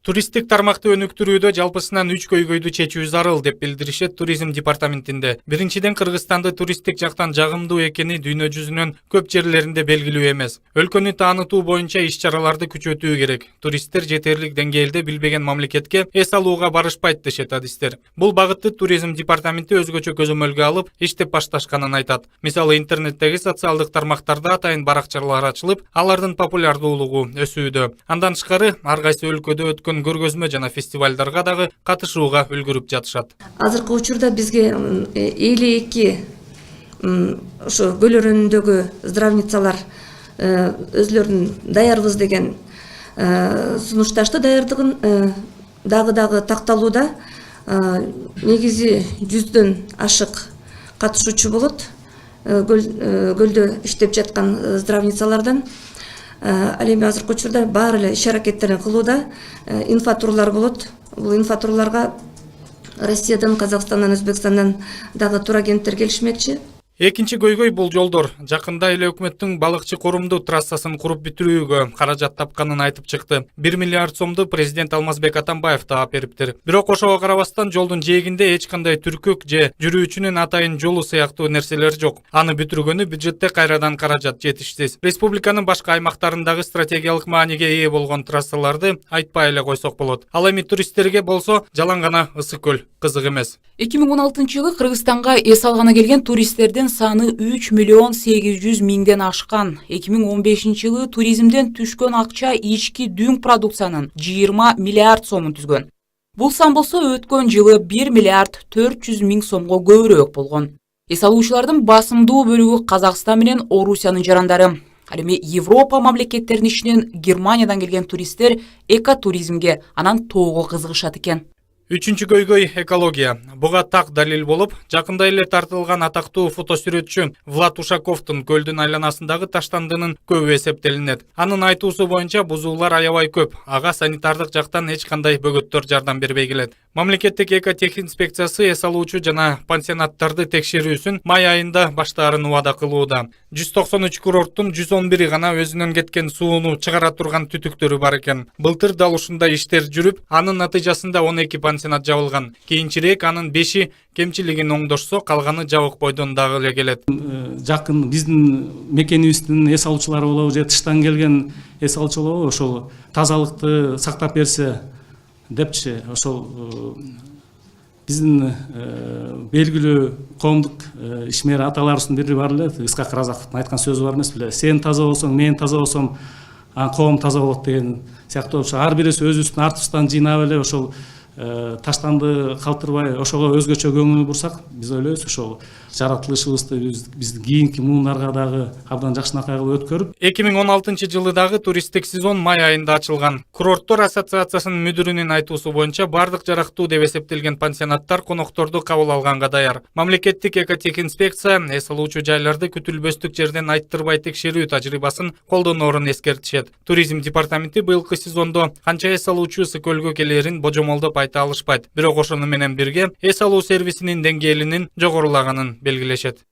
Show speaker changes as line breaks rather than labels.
Туристтик тармакты өнүктүрүүдө жалпысынан 3 көйгөйдү чечүү зарыл деп билдиришет туризм департаментинде. Биринчиден, Кыргызстанды туристтик жактан жагымдуу экени дүйнө жүзүнүн көп жерлеринде белгилүү эмес. Өлкөнү таанытуу боюнча иш-чараларды күчөтүү керек. Туристтер жетерлик деңгээлде билбеген мамлекетке эс алууга барышпайт дешет адистер. Бул багытты туризм департаменти өзгөчө көзөмөлгө алып иштеп башташканын айтат. Мисалы, интернеттеги социалдык тармактарда атайын баракчалар ачылып, алардын популярдуулугу өсүүдө. Андан тышкары, ар кайсы өлкөдө өткөн көргөзмө жана фестивалдарга дагы катышууга үлгүрүп жатышат.
Азыркы учурда бизге 52 ошо көл өрөөнүндөгү здравницалар өзлөрүн даярбыз деген сунушташты. Даярдыгын дагы такталууда. Негизи 100дөн ашык катышуучу болот көлдө иштеп жаткан здравницалардан. Ал эми азыркы учурда баары эле иш аракеттерин кылууда. Инфотурлар болот. Бул инфотурларга Россиядан, Казакстандан, Өзбекстандан дагы турагенттер келишмекчи.
Экинчи көйгөй бул жолдор. Жакында эле өкмөттүн балыкчы корумду трассасын куруп бүтүрүүгө каражат тапканын айтып чыкты. 1 миллиард сомду президент Алмазбек Атамбаев таап бериптир. Бирок ошого карабастан жолдун жээгинде эч кандай түркүк же жүрүүчүнүн атайын жолу сыяктуу нерселер жок. Аны бүтүргөнү бюджетте кайрадан каражат жетишсиз. Республиканын башка аймактарындагы стратегиялык мааниге ээ болгон трассаларды айтпай эле койсок болот. Ал эми туристтерге болсо жалаң гана ысык көл кызык эмес.
2016-жылы Кыргызстанга эс алганы келген туристтердин саны 3 миллион 800 миңден ашкан. 2015-жылы туризмден түшкөн акча ички дүң продукциянын 20 миллиард сомун түзгөн. Бул сан болсо өткөн жылы 1 миллиард 400 миң сомго көбүрөөк болгон. Эс алуучулардын басымдуу бөлүгү Казакстан менен Орусиянын жарандары. Ал эми Европа мамлекеттеринин ичинен Германиядан келген туристтер экотуризмге, анан тоого кызыгышат экен.
Үчүнчү көйгөй экология. Буга так далил болуп, жакында эле тартылган атактуу фотосүрөтчү Влад Ушаковдун көлдүн айланасындагы таштандынын көбү эсептелинет. Анын айтуусу боюнча бузуулар аябай көп. Ага санитардык жактан эч кандай бөгөттөр жардам бербей келет. Мамлекеттик экотехинспекциясы эс алуучу жана пансионаттарды текшерүүсүн май айында баштаарын убада кылууда. 193 курорттун 111 гана өзүнөн кеткен сууну чыгара турган түтүктөрү бар экен. Былтыр дал ушундай иштер жүрүп, анын натыйжасында 12 пансионат жабылган. Кийинчерээк анын 5 кемчилигин оңдошсо, калганы жабык бойдон дагы эле келет.
Жакын биздин мекенибиздин эс алуучулары болобу же тыштан келген эс алуучу болобу, ошол тазалыкты сактап берсе депчи, ошол биздин белгилүү коомдук ишмер аталарыбыздын бири бар эле, Ысқақ Разаковдун айткан сөзү бар эмес беле, сен таза болсоң, мен таза болсом, коом таза болот деген сыяктуу. Ошо ар бирибиз өзүбүздүн артыбыздан жыйнап эле ошол таштанды калтырбай, ошого өзгөчө көңүл бурсак, биз ойлойбуз ошол жаратылышыбызды биздин кийинки муундарга дагы абдан жакшынакай кылып өткөрүп.
2016-жылы дагы туристтик сезон май айында ачылган. Курорттор ассоциациясынын мүдүрүнүн айтуусу боюнча бардык жарактуу деп эсептелген пансионаттар конокторду кабыл алганга даяр. Мамлекеттик экотехинспекция эс алуучу жайларды күтүлбөстүк жерден айттырбай текшерүү тажрыйбасын колдоноорун эскертишет. Туризм департаменти быйылкы сезондо канча эс алуучу ысык көлгө келерин божомолдоп айта алышпайт. Бирок ошону менен бирге эс алуу сервисинин деңгээлинин жогорулаганын белгилешет.